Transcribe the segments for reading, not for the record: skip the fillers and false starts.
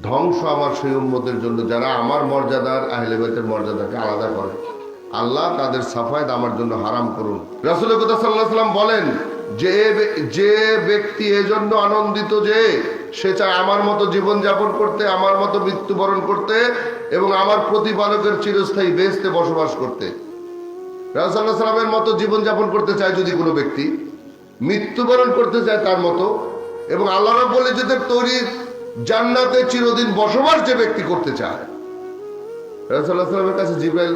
ধ্বংস আমার সেই উম্মতের জন্য যারা আমার মর্যাদার আহলে বাইতের মর্যাদাকে আলাদা করে। আল্লাহ তাদের সাফায়াত আমার জন্য হারাম করুন। রাসূল সাল্লাল্লাহু আলাইহি ওয়াসাল্লাম বলেন, যে ব্যক্তি এজন্য আনন্দিত যে সে চায় আমার মতো জীবন যাপন করতে, আমার মতো মৃত্যুবরণ করতে এবং আমার প্রতিপালকের চিরস্থায়ী বেহেশতে বসবাস করতে। রাসূল সাল্লাল্লাহু আলাইহি ওয়াসাল্লামের মতো জীবন যাপন করতে চায় যদি কোনো ব্যক্তি, মৃত্যুবরণ করতে চায় তার মতো, এবং আল্লাহ রাব্বুল ইজ্জতের তৈরি জান্নাতে চিরদিন বসবাস যে ব্যক্তি করতে চায়, রাসূল সাল্লাল্লাহু আলাইহি ওয়াসাল্লামের কাছে জিবরাইল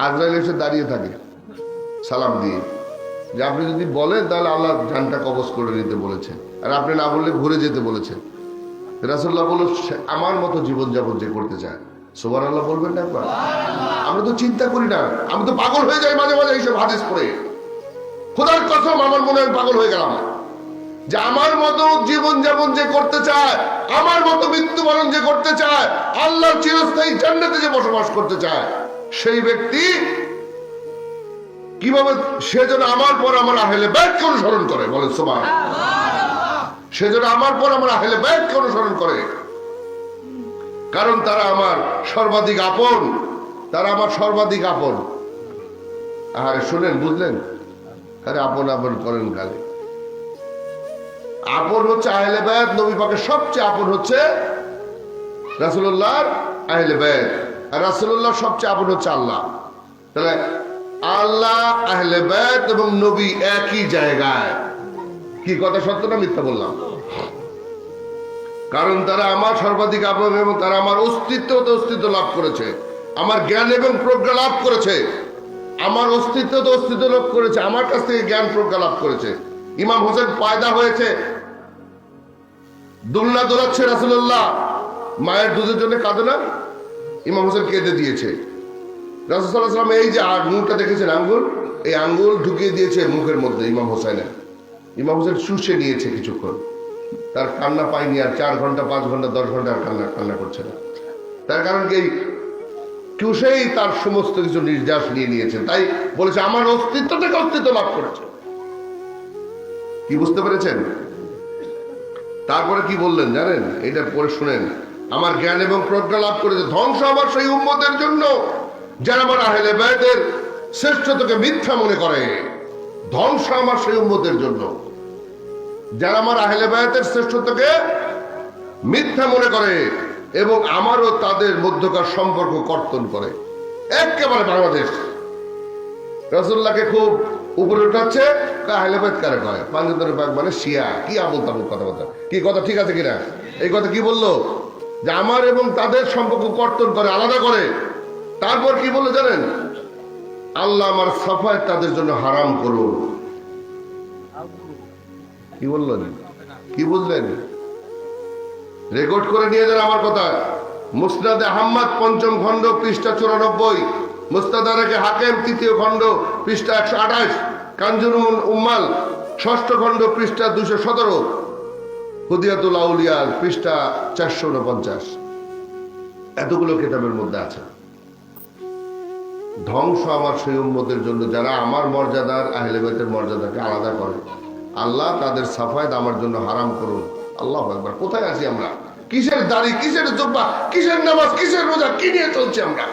আজরাইল এসে দাঁড়িয়ে থাকে সালাম দিয়ে যে আপনি যদি বলেন তাহলে আল্লাহ জানটা কবজ করে নিতে বলেছেন, আর আপনি না বললে ঘুরে যেতে বলেছেন। রাসূলুল্লাহ বলল আমার মতো জীবনযাপন যে করতে চায়, সুবহানাল্লাহ বলবেন না একবার? আমরা তো চিন্তা করি না, আমি তো পাগল হয়ে যাই মাঝে মাঝে এইসব হাদিস পড়ে। খোদার কসম আমার মনে হয় পাগল হয়ে গেলাম যে আমার মতো জীবনযাপন যে করতে চায়, আমার মতো মৃত্যুবরণ যে করতে চায়, আল্লাহর চিরস্থায়ী জান্নাতে যে বসবাস করতে চায়, সেই ব্যক্তি কিভাবে সে যেন আমার পর আমার আহলে বাইতকে অনুসরণ করে, বলেন সুবহানাল্লাহ। সে যেন আমার পর আমার আহলে বাইতকে অনুসরণ করে, কারণ তারা আমার সর্বাধিক আপন, তারা আমার সর্বাধিক আপন। আরে শুনেন, বুঝলেন? আরে আপন আপন করেন গালে। আপন হচ্ছে আহলে বাইত, নবী পাকের সবচেয়ে আপন হচ্ছে রাসূলুল্লাহর আহলে বাইত, আর রাসূলুল্লাহর সবচেয়ে আপন হচ্ছে আল্লাহ। তাহলে আল্লাহ, আহলে বাইত এবং নবী একই জায়গায়। কি কথা সত্য না মিথ্যা বললাম? কারণ তারা আমার সর্বাধিক আপন এবং তারা আমার অস্তিত্ব লাভ করেছে, আমার জ্ঞান এবং প্রজ্ঞা লাভ করেছে, আমার অস্তিত্ব লাভ করেছে, আমার কাছ থেকে জ্ঞান প্রজ্ঞা লাভ করেছে। ইমাম হোসেন পয়দা হয়েছে, দুলনা দোলাচ্ছে রাসূলুল্লাহ, মায়ের দুধের জন্য কাঁদে না, ইমাম হোসেন কেঁদে দিয়েছে। রাসূল সাল্লাল্লাহু আলাইহি ওয়াসাল্লাম এই যে আঙুলটা দেখেছেন, আঙ্গুল, এই আঙ্গুল ঢুকিয়ে দিয়েছে মুখের মধ্যে ইমাম হোসেনের। ইমাম হোসেন শুষে নিয়েছে কিছুক্ষণ, তার কান্না পায়নি আর 4 ঘন্টা 5 ঘন্টা 10 ঘন্টা আর কান্না করছে না। তার কারণ কি, চুষেই তার সমস্ত কিছু নির্যাস নিয়ে নিয়েছে। তাই বলেছে আমার অস্তিত্ব থেকে অস্তিত্ব লাভ করেছে। কি বুঝতে পেরেছেন? তারপরে কি বললেন জানেন? এটা পরে শুনেন। আমার জ্ঞান এবং প্রজ্ঞা লাভ করেছে। ধ্বংস আমার সেই উম্মতের জন্য যারা আমার আহলে বাইতের শ্রেষ্ঠতাকে মিথ্যা মনে করে। ধ্বংস আমার সেই উম্মতের জন্য যারা আমার আহলে বাইতের শ্রেষ্ঠতাকে মিথ্যা মনে করে এবং আমারও তাদের মধ্যকার সম্পর্ক কর্তন করে। একেবারে বাংলাদেশ রাসূলুল্লাহকে খুব উপরে উঠাচ্ছে, আহলে বাইত কারে কয়? পাঞ্জাতনের বাগ মানে শিয়া। কি আবল তাবল কথাবার্তা, কি কথা ঠিক আছে কিনা? এই কথা কি বললো? যে আমার এবং তাদের সম্পর্ক কর্তন করে, আলাদা করে। তারপর কি বললো জানেন? আল্লাহ আমার সাফায়াত তাদের জন্য হারাম করুন। কি বললেন? কি বুঝলেন? রেকর্ড করে নিয়ে যান আমার কথা। মুসনাদে আহমদ 5ম খণ্ড পৃষ্ঠা 94, মুস্তাদরাকে হাকিম 3য় খণ্ড পৃষ্ঠা 128, কানজুরুল উম্মাল 6ষ্ঠ খণ্ড পৃষ্ঠা 217, হুদিয়াতুল আউলিয়া পৃষ্ঠা 449। এতগুলো কিতাবের মধ্যে আছে। ধ্বংস আমার সেই উম্মতের জন্য যারা আমার মর্যাদার আহলে বাইতের মর্যাদাকে আলাদা করে। আল্লাহ তাদের সাফায়াত আমার জন্য হারাম করুন। আল্লাহু আকবার। কোথায় আছি আমরা? কিসের দাড়ি, কিসের জুব্বা, কিসের নামাজ, কিসের রোজা, কি নিয়ে চলছি আমরা?